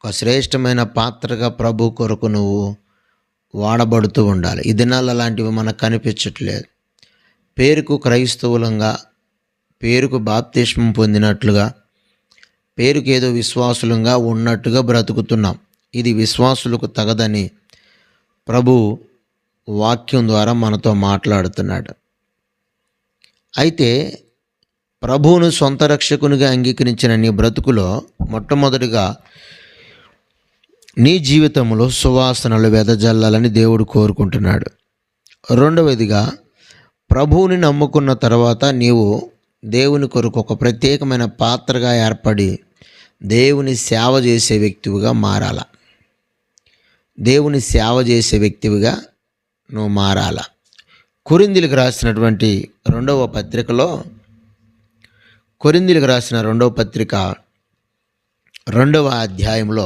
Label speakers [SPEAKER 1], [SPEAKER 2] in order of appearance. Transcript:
[SPEAKER 1] ఒక శ్రేష్టమైన పాత్రగా ప్రభు కొరకు నువ్వు వాడబడుతూ ఉండాలి. ఈ దినాలు అలాంటివి మనకు కనిపించట్లేదు. పేరుకు క్రైస్తవులంగా, పేరుకు బాప్తిస్మం పొందినట్లుగా, పేరుకు ఏదో విశ్వాసులంగా ఉన్నట్టుగా బ్రతుకుతున్నాం. ఇది విశ్వాసులకు తగదని ప్రభు వాక్యం ద్వారా మనతో మాట్లాడుతున్నాడు. అయితే ప్రభువును సొంత రక్షకునిగా అంగీకరించిన నీ బ్రతుకులో మొట్టమొదటిగా నీ జీవితంలో సువాసనలు వెదజల్లాలని దేవుడు కోరుకుంటున్నాడు. రెండవదిగా ప్రభువుని నమ్ముకున్న తర్వాత నీవు దేవుని కొరకు ఒక ప్రత్యేకమైన పాత్రగా ఏర్పడి దేవుని సేవ చేసే వ్యక్తివిగా మారాల. దేవుని సేవ చేసే వ్యక్తివిగా నువ్వు మారాల. కొరింథీయులకు రాసినటువంటి రెండవ పత్రిక 2వ అధ్యాయంలో